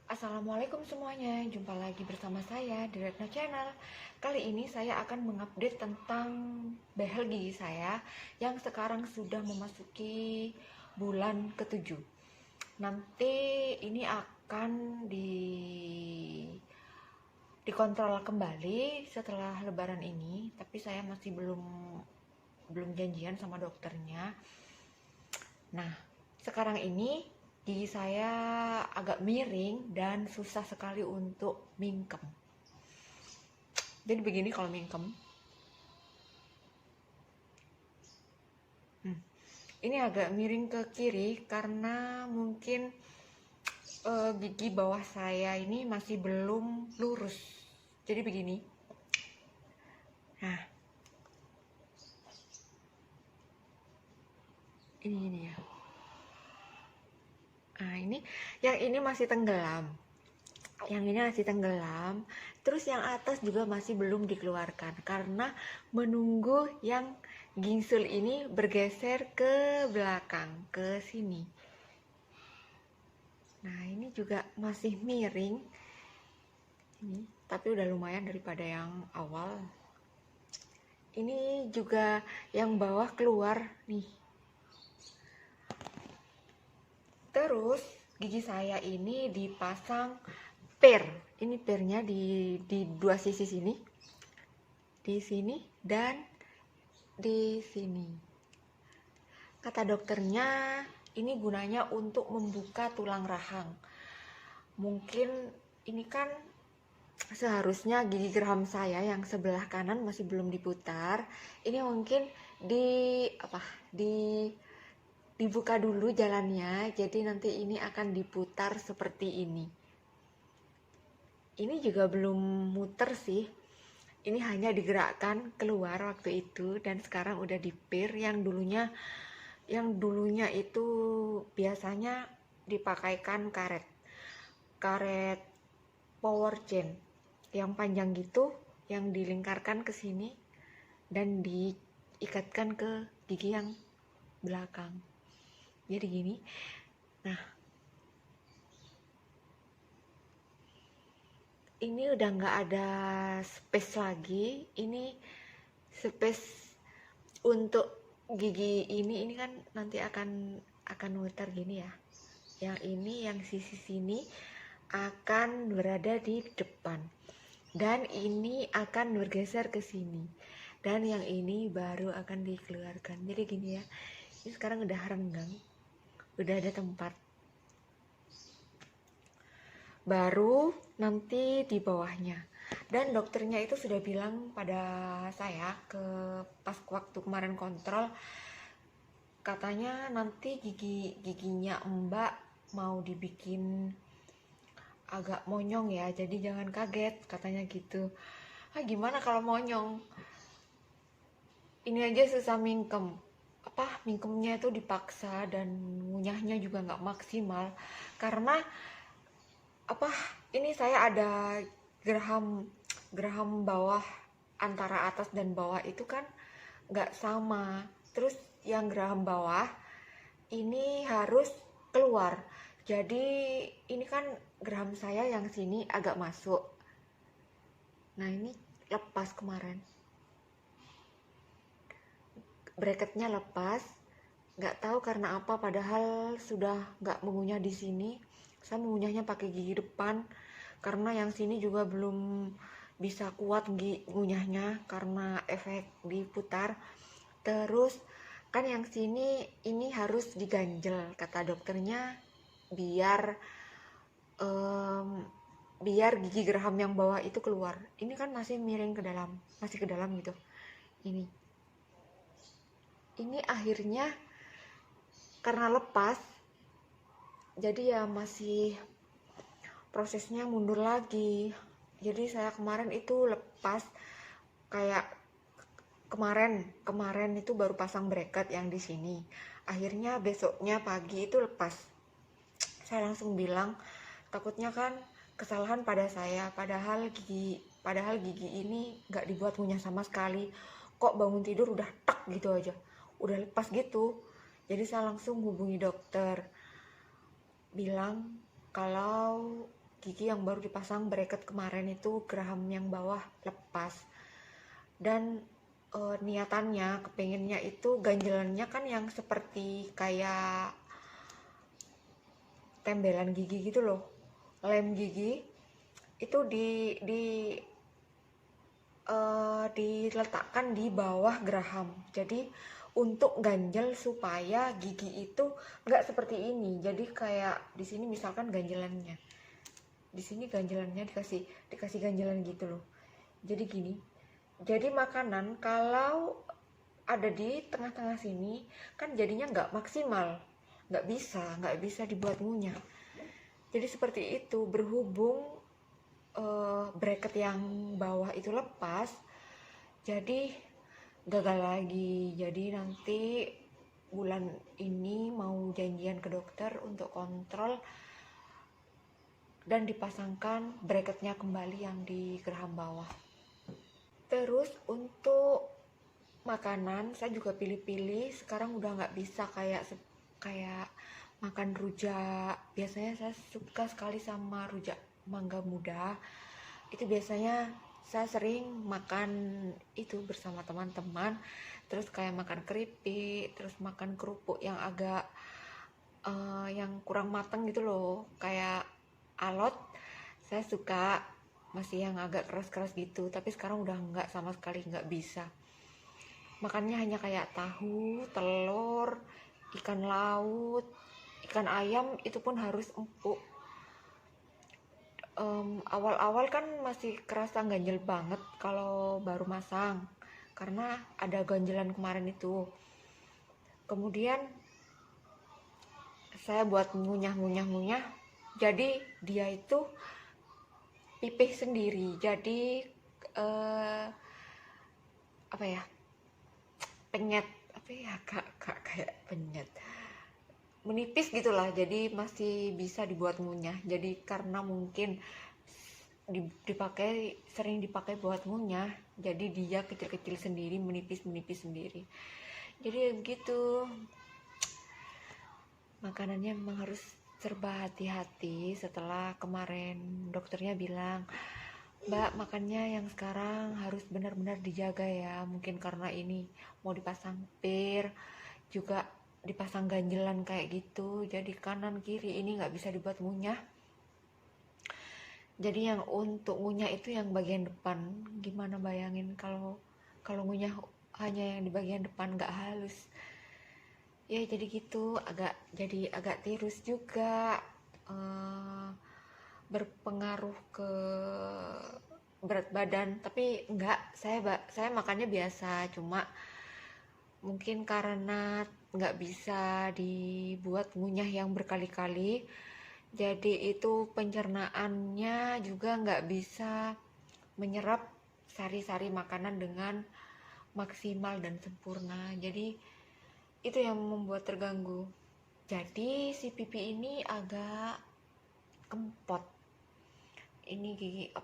Assalamualaikum semuanya, jumpa lagi bersama saya di Retno Channel. Kali ini saya akan mengupdate tentang behel gigi saya yang sekarang sudah memasuki bulan ke-7. Nanti ini akan dikontrol kembali setelah lebaran ini, tapi saya masih belum janjian sama dokternya. Nah, sekarang ini gigi saya agak miring dan susah sekali untuk mingkem. Jadi begini kalau mingkem. Ini agak miring ke kiri karena mungkin gigi bawah saya ini masih belum lurus. Jadi begini. Nah, ini ya. Nah, yang ini masih tenggelam. Yang ini masih tenggelam. Terus yang atas juga masih belum dikeluarkan karena menunggu yang gingsul ini bergeser ke belakang, ke sini. Nah, ini juga masih miring. Ini, tapi udah lumayan daripada yang awal. Ini juga yang bawah keluar nih. Terus gigi saya ini dipasang per. Ini pernya di dua sisi sini. Di sini dan di sini. Kata dokternya ini gunanya untuk membuka tulang rahang. Mungkin ini kan seharusnya gigi geraham saya yang sebelah kanan masih belum diputar. Ini mungkin dibuka dulu jalannya, jadi nanti ini akan diputar seperti ini. Ini juga belum muter sih, ini hanya digerakkan keluar waktu itu dan sekarang udah dipir. Yang dulunya itu biasanya dipakaikan karet power chain yang panjang gitu, yang dilingkarkan ke sini dan diikatkan ke gigi yang belakang. Jadi gini. Nah, ini udah nggak ada space lagi. Ini space untuk gigi ini kan nanti akan muter gini ya. Yang ini, yang sisi sini akan berada di depan dan ini akan bergeser ke sini dan yang ini baru akan dikeluarkan. Jadi gini ya. Ini sekarang udah renggang. Udah ada tempat, baru nanti di bawahnya. Dan dokternya itu sudah bilang pada saya pas waktu kemarin kontrol, katanya nanti giginya Mbak mau dibikin agak monyong ya, jadi jangan kaget katanya gitu. Gimana kalau monyong? Ini aja susah mingkem. Mingkemnya itu dipaksa dan ngunyahnya juga nggak maksimal karena ini saya ada geraham bawah, antara atas dan bawah itu kan nggak sama. Terus yang geraham bawah ini harus keluar, jadi ini kan geraham saya yang sini agak masuk. Nah, ini lepas kemarin, bracketnya lepas, nggak tahu karena apa, padahal sudah nggak mengunyah di sini. Saya mengunyahnya pakai gigi depan karena yang sini juga belum bisa kuat ngunyahnya karena efek diputar. Terus kan yang sini ini harus diganjel kata dokternya biar gigi geraham yang bawah itu keluar. Ini kan masih miring ke dalam, masih ke dalam gitu. Ini akhirnya karena lepas, jadi ya masih prosesnya mundur lagi. Jadi saya kemarin itu lepas, kayak kemarin itu baru pasang bracket yang di sini. Akhirnya besoknya pagi itu lepas. Saya langsung bilang, takutnya kan kesalahan pada saya, padahal gigi ini nggak dibuat ngunyah sama sekali. Kok bangun tidur udah tak gitu aja. udah lepas gitu. Jadi saya langsung hubungi dokter, bilang kalau gigi yang baru dipasang bracket kemarin itu geraham yang bawah lepas. Dan niatannya, kepengennya itu ganjelannya kan yang seperti kayak tembelan gigi gitu loh, lem gigi itu diletakkan di bawah geraham. Jadi untuk ganjel supaya gigi itu nggak seperti ini. Jadi kayak di sini misalkan ganjelannya, di sini ganjelannya dikasih ganjelan gitu loh. Jadi gini. Jadi makanan kalau ada di tengah-tengah sini kan jadinya nggak maksimal, nggak bisa dibuat ngunyah. Jadi seperti itu. Berhubung bracket yang bawah itu lepas, jadi gagal lagi. Jadi nanti bulan ini mau janjian ke dokter untuk kontrol dan dipasangkan bracketnya kembali yang di geraham bawah. Terus untuk makanan saya juga pilih-pilih. Sekarang udah nggak bisa kayak makan rujak. Biasanya saya suka sekali sama rujak mangga muda. Itu biasanya saya sering makan itu bersama teman-teman. Terus kayak makan keripik, terus makan kerupuk yang agak yang kurang matang gitu loh, kayak alot. Saya suka masih yang agak keras-keras gitu. Tapi sekarang udah nggak, sama sekali nggak bisa. Makannya hanya kayak tahu, telur, ikan laut, ikan ayam itu pun harus empuk. Awal-awal kan masih kerasa ganjel banget kalau baru masang, karena ada ganjelan kemarin itu. Kemudian saya buat ngunyah, jadi dia itu pipih sendiri. Jadi apa ya, penyet, apa ya kak kayak penyet, menipis gitulah. Jadi masih bisa dibuat ngunyah. Jadi karena mungkin sering dipakai buat ngunyah, jadi dia kecil-kecil sendiri, menipis sendiri. Jadi begitu. Makanannya memang harus serba hati-hati. Setelah kemarin dokternya bilang, Mbak, makannya yang sekarang harus benar-benar dijaga ya. Mungkin karena ini mau dipasang pir, juga dipasang ganjelan kayak gitu. Jadi kanan kiri ini nggak bisa dibuat ngunyah. Jadi yang untuk ngunyah itu yang bagian depan. Gimana bayangin kalau ngunyah hanya yang di bagian depan, nggak halus. Ya jadi gitu, jadi agak tirus juga. Berpengaruh ke berat badan. Tapi enggak, saya makannya biasa, cuma mungkin karena nggak bisa dibuat ngunyah yang berkali-kali, jadi itu pencernaannya juga nggak bisa menyerap sari-sari makanan dengan maksimal dan sempurna. Jadi itu yang membuat terganggu. Jadi si pipi ini agak kempot. Ini gigi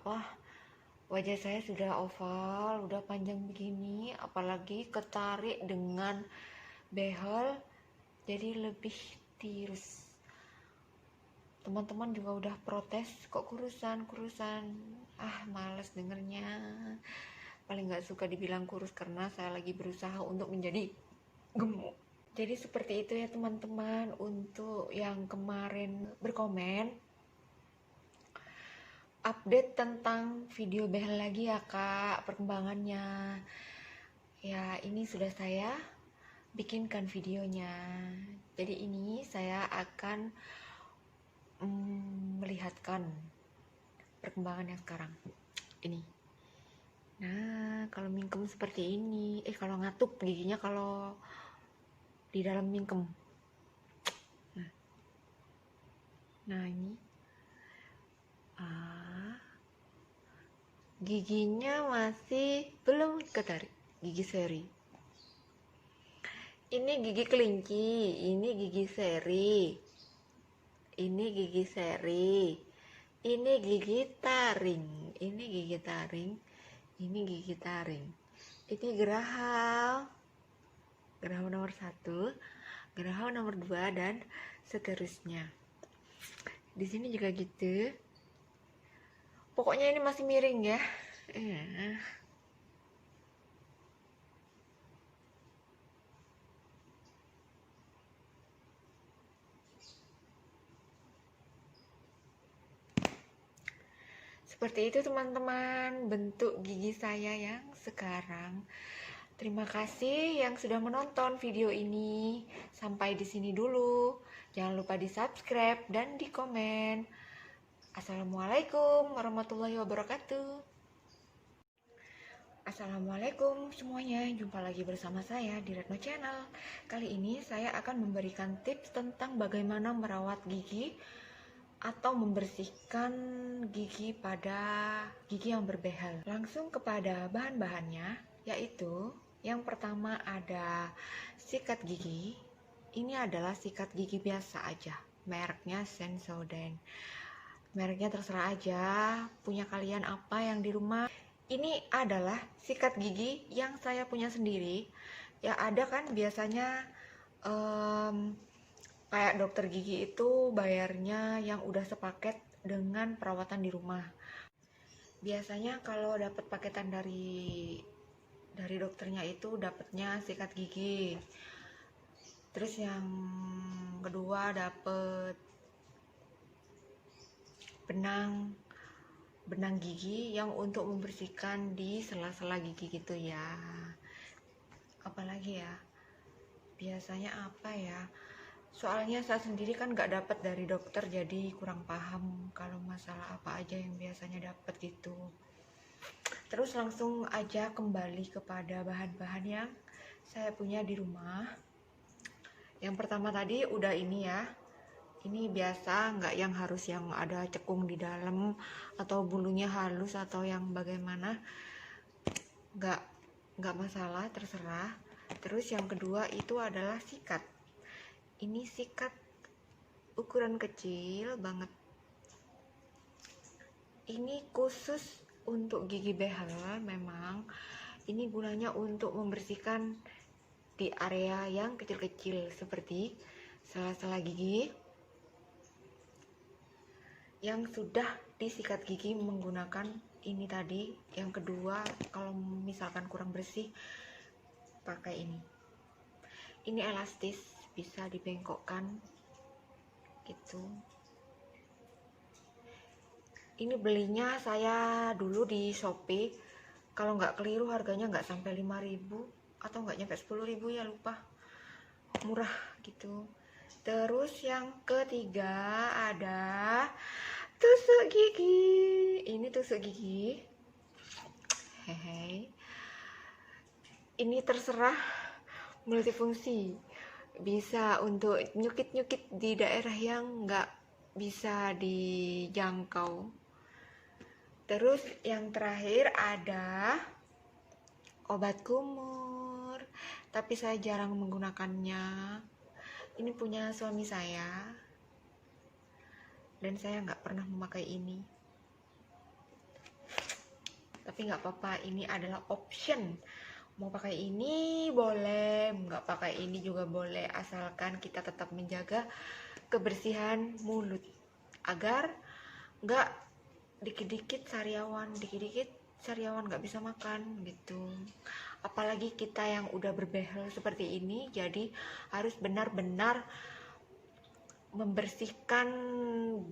wajah saya sudah oval, udah panjang begini, apalagi ketarik dengan behel, jadi lebih tirus. Teman-teman juga udah protes, kok kurusan. Males dengernya. Paling gak suka dibilang kurus karena saya lagi berusaha untuk menjadi gemuk. Jadi seperti itu ya teman-teman. Untuk yang kemarin berkomen, update tentang video behel lagi ya kak, perkembangannya. Ya ini sudah saya bikinkan videonya. Jadi ini saya akan melihatkan perkembangan yang sekarang ini. Nah kalau mingkem seperti ini, kalau ngatup giginya kalau di dalam mingkem. Nah ini giginya masih belum ketarik, gigi seri. Ini gigi kelinci, ini gigi seri, ini gigi seri, ini gigi taring, ini gigi taring, ini gigi taring, ini geraham, geraham nomor 1, geraham nomor 2, dan seterusnya. Di sini juga gitu. Pokoknya ini masih miring ya. Seperti itu teman-teman bentuk gigi saya yang sekarang. Terima kasih yang sudah menonton video ini. Sampai di sini dulu. Jangan lupa di-subscribe dan di-komen. Assalamualaikum warahmatullahi wabarakatuh. Assalamualaikum semuanya, jumpa lagi bersama saya di Retno Channel. Kali ini saya akan memberikan tips tentang bagaimana merawat gigi atau membersihkan gigi pada gigi yang berbehel. Langsung kepada bahan-bahannya, yaitu yang pertama ada sikat gigi. Ini adalah sikat gigi biasa aja, mereknya Sensodyne. Mereknya terserah aja, punya kalian apa yang di rumah. Ini adalah sikat gigi yang saya punya sendiri. Ya ada kan biasanya kayak dokter gigi itu bayarnya yang udah sepaket dengan perawatan di rumah. Biasanya kalau dapat paketan dari dokternya itu dapatnya sikat gigi. Terus yang kedua dapat benang gigi yang untuk membersihkan di sela-sela gigi gitu ya. Apalagi ya? Biasanya apa ya? Soalnya saya sendiri kan nggak dapat dari dokter, jadi kurang paham kalau masalah apa aja yang biasanya dapat gitu. Terus langsung aja kembali kepada bahan-bahan yang saya punya di rumah. Yang pertama tadi udah ini ya. Ini biasa, nggak yang harus yang ada cekung di dalam atau bulunya halus atau yang bagaimana. Nggak masalah, terserah. Terus yang kedua itu adalah sikat. Ini sikat ukuran kecil banget. Ini khusus untuk gigi behel memang. Ini gunanya untuk membersihkan di area yang kecil-kecil seperti sela-sela gigi yang sudah disikat gigi menggunakan ini tadi. Yang kedua, kalau misalkan kurang bersih pakai ini. Ini elastis, bisa dibengkokkan gitu. Ini belinya saya dulu di Shopee, kalau nggak keliru harganya nggak sampai 5.000 atau nggak nyampe 10.000 ya, lupa, murah gitu. Terus yang ketiga ada tusuk gigi. Ini tusuk gigi, hehe. Ini terserah, multifungsi, bisa untuk nyukit-nyukit di daerah yang nggak bisa dijangkau. Terus yang terakhir ada obat kumur, tapi saya jarang menggunakannya. Ini punya suami saya dan saya nggak pernah memakai ini, tapi nggak apa-apa, ini adalah option. Mau pakai ini boleh, nggak pakai ini juga boleh, asalkan kita tetap menjaga kebersihan mulut agar nggak dikit-dikit sariawan nggak bisa makan gitu. Apalagi kita yang udah berbehel seperti ini, jadi harus benar-benar membersihkan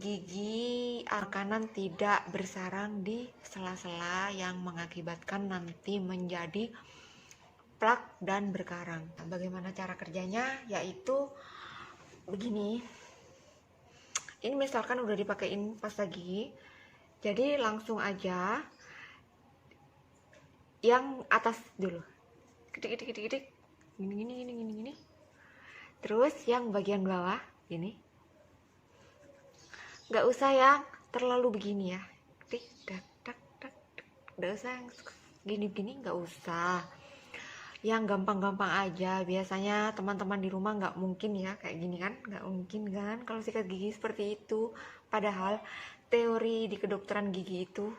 gigi, makanan tidak bersarang di sela-sela yang mengakibatkan nanti menjadi plak dan berkarang. Bagaimana cara kerjanya? Yaitu begini. Ini misalkan udah dipakein pasta gigi, jadi langsung aja yang atas dulu, ketik gini. Terus yang bagian bawah ini nggak usah yang terlalu begini ya, nggak usah yang gini, nggak usah. Yang gampang-gampang aja. Biasanya teman-teman di rumah nggak mungkin ya kayak gini kan, nggak mungkin kan kalau sikat gigi seperti itu. Padahal teori di kedokteran gigi itu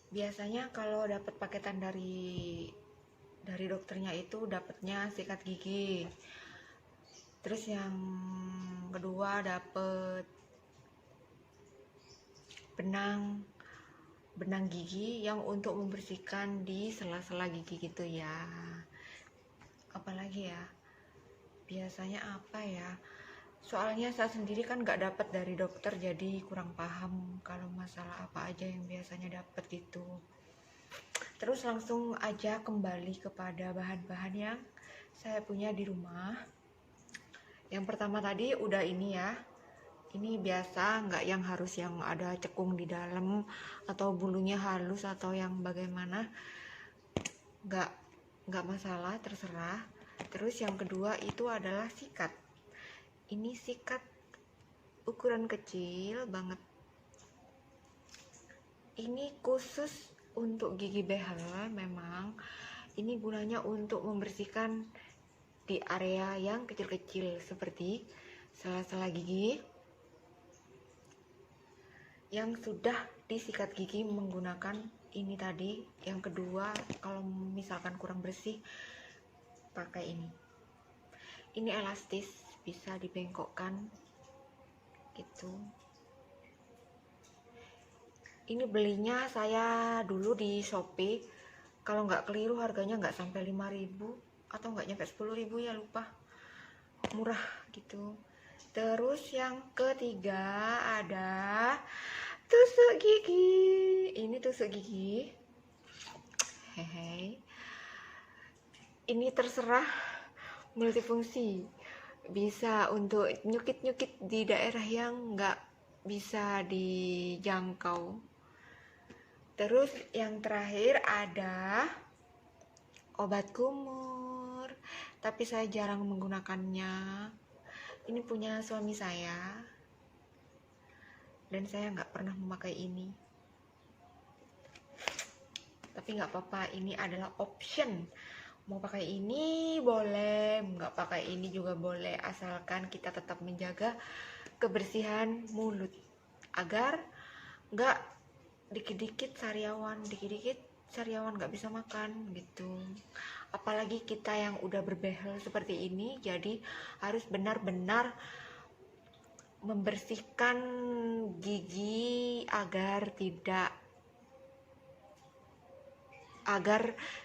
biasanya kalau dapat paketan dari dari dokternya itu dapatnya sikat gigi. Terus yang kedua dapet benang gigi yang untuk membersihkan di sela-sela gigi gitu ya. Apalagi ya, biasanya apa ya, soalnya saya sendiri kan nggak dapat dari dokter, jadi kurang paham kalau masalah apa aja yang biasanya dapat gitu. Terus langsung aja kembali kepada bahan-bahan yang saya punya di rumah. Yang pertama tadi udah ini ya, ini biasa, nggak yang harus yang ada cekung di dalam atau bulunya halus atau yang bagaimana, nggak masalah, terserah. Terus yang kedua itu adalah sikat. Ini sikat ukuran kecil banget. Ini khusus untuk gigi behel memang. Ini gunanya untuk membersihkan di area yang kecil-kecil seperti sela-sela gigi yang sudah disikat gigi menggunakan ini tadi. Yang kedua, kalau misalkan kurang bersih pakai ini. Ini elastis, bisa dibengkokkan gitu. Ini belinya saya dulu di Shopee, kalau nggak keliru harganya nggak sampai 5.000 atau nggak nyampe 10.000 ya, lupa, murah gitu. Terus yang ketiga ada tusuk gigi. Ini tusuk gigi, hehe, ini terserah, multifungsi, bisa untuk nyukit-nyukit di daerah yang nggak bisa dijangkau. Terus yang terakhir ada obat kumur, tapi saya jarang menggunakannya. Ini punya suami saya dan saya nggak pernah memakai ini, tapi nggak apa-apa, ini adalah option. Mau pakai ini boleh, nggak pakai ini juga boleh, asalkan kita tetap menjaga kebersihan mulut agar nggak dikit-dikit sariawan nggak bisa makan gitu. Apalagi kita yang udah berbehel seperti ini, jadi harus benar-benar membersihkan gigi agar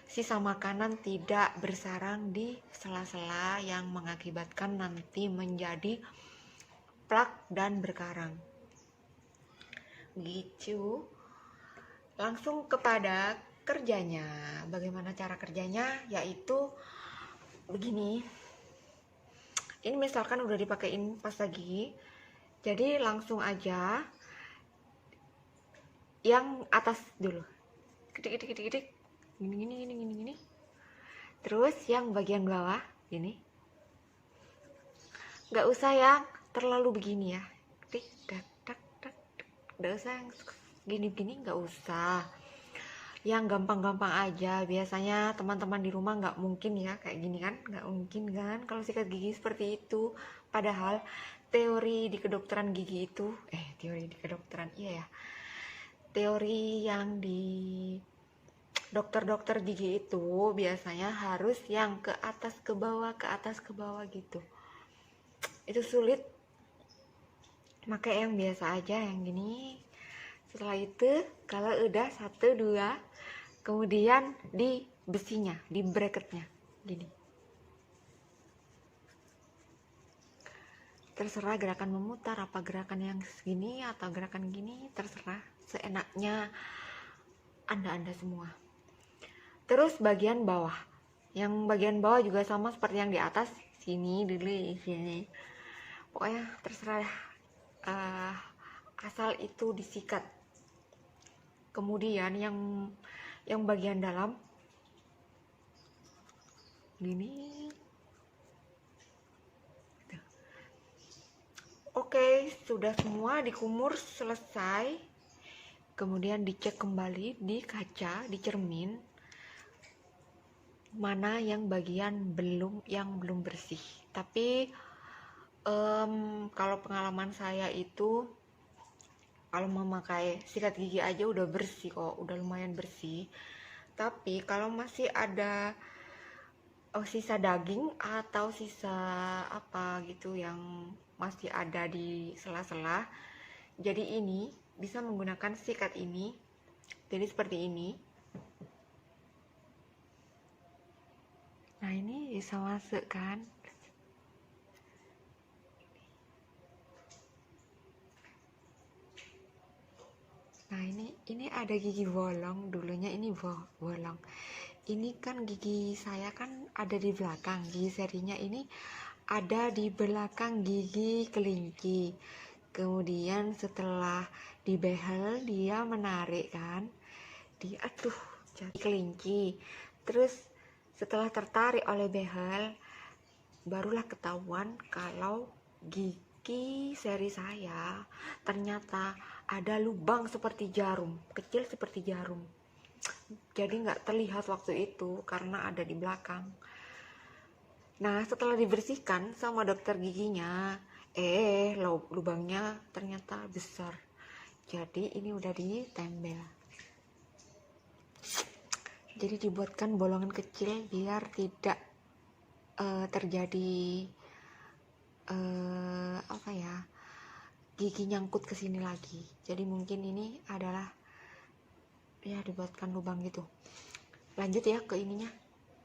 sisa makanan tidak bersarang di sela-sela yang mengakibatkan nanti menjadi plak dan berkarang gitu. Langsung kepada kerjanya. Bagaimana cara kerjanya? Yaitu begini. Ini misalkan udah dipakein pasta gigi, jadi langsung aja yang atas dulu, gini, terus yang bagian bawah ini nggak usah yang terlalu begini ya, nggak usah yang gini-gini, nggak usah, yang gampang-gampang aja. Biasanya teman-teman di rumah nggak mungkin ya kayak gini kan, nggak mungkin kan kalau sikat gigi seperti itu. Padahal teori di kedokteran gigi itu teori yang di dokter-dokter gigi itu biasanya harus yang ke atas ke bawah gitu. Itu sulit, pakai yang biasa aja, yang gini. Setelah itu kalau udah 1, 2, kemudian di besinya, di bracketnya gini. Terserah gerakan memutar, apa gerakan yang segini atau gerakan gini, terserah, seenaknya anda semua. Terus bagian bawah, yang bagian bawah juga sama seperti yang di atas, sini dulu, sini, pokoknya terserah, asal itu disikat. Kemudian yang bagian dalam gini. Oke, sudah semua dikumur selesai. Kemudian dicek kembali di kaca, di cermin, mana yang bagian yang belum bersih. Tapi kalau pengalaman saya itu, kalau memakai sikat gigi aja udah bersih kok, udah lumayan bersih. Tapi kalau masih ada sisa daging atau sisa apa gitu yang masih ada di sela-sela. Jadi ini bisa menggunakan sikat ini. Jadi seperti ini. Nah, ini bisa masuk kan? Nah, ini ada gigi bolong, dulunya ini bolong. Ini kan gigi saya kan ada di belakang, gigi serinya ini ada di belakang gigi kelinci. Kemudian setelah dibehel dia menarik kan, dia jadi kelinci. Terus setelah tertarik oleh behel, barulah ketahuan kalau gigi seri saya ternyata ada lubang seperti jarum, kecil seperti jarum. Jadi nggak terlihat waktu itu karena ada di belakang. Nah, setelah dibersihkan sama dokter giginya, lubangnya ternyata besar. Jadi ini udah ditempel. Jadi dibuatkan bolongan kecil biar tidak terjadi gigi nyangkut ke sini lagi. Jadi mungkin ini adalah ya dibuatkan lubang gitu. Lanjut ya ke ininya.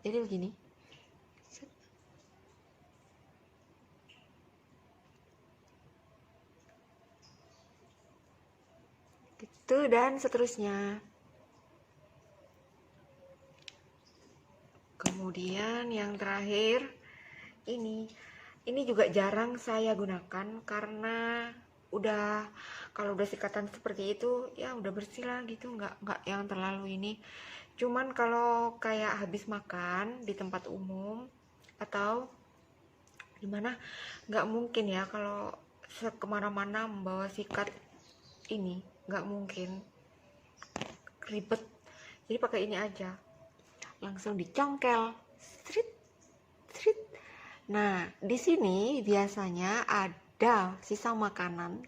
Jadi begini. Gitu dan seterusnya. Kemudian yang terakhir ini juga jarang saya gunakan karena kalau udah sikatan seperti itu ya udah bersih lah gitu, nggak yang terlalu ini. Cuman kalau kayak habis makan di tempat umum atau gimana, nggak mungkin ya kalau kemana-mana membawa sikat ini, nggak mungkin, ribet. Jadi pakai ini aja, langsung dicongkel, strit strit. Nah, di sini biasanya ada sisa makanan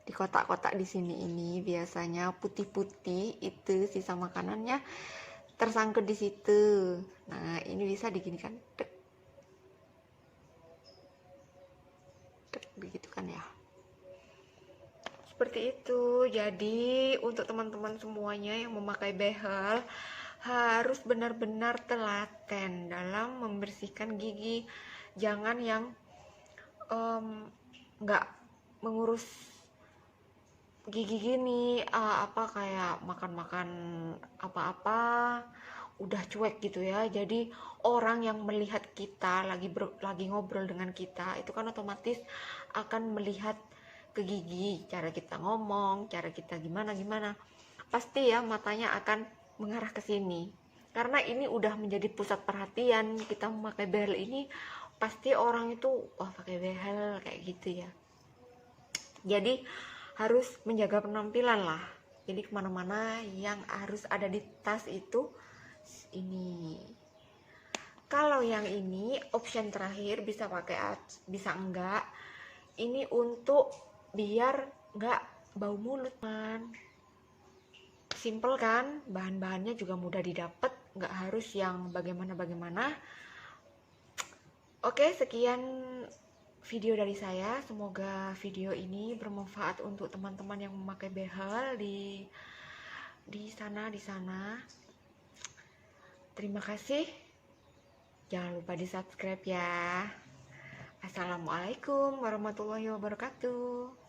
di kotak-kotak di sini. Ini biasanya putih-putih, itu sisa makanannya tersangkut di situ. Nah, ini bisa diginikan, begitu kan ya. Seperti itu. Jadi untuk teman-teman semuanya yang memakai behel harus benar-benar telaten dalam membersihkan gigi. Jangan yang nggak mengurus gigi gini, kayak makan-makan apa-apa udah cuek gitu ya. Jadi orang yang melihat kita lagi ngobrol dengan kita itu kan otomatis akan melihat ke gigi, cara kita ngomong, cara kita gimana, pasti ya matanya akan mengarah ke sini. Karena ini udah menjadi pusat perhatian, kita memakai behel ini pasti orang itu wah pakai behel kayak gitu ya. Jadi harus menjaga penampilan lah. Jadi kemana-mana yang harus ada di tas itu ini. Kalau yang ini option terakhir, bisa pakai bisa enggak. Ini untuk biar enggak bau mulut kan. Simple kan, bahan-bahannya juga mudah didapat, enggak harus yang bagaimana. Oke, sekian video dari saya. Semoga video ini bermanfaat untuk teman-teman yang memakai behel di sana. Terima kasih. Jangan lupa di subscribe ya. Assalamualaikum warahmatullahi wabarakatuh.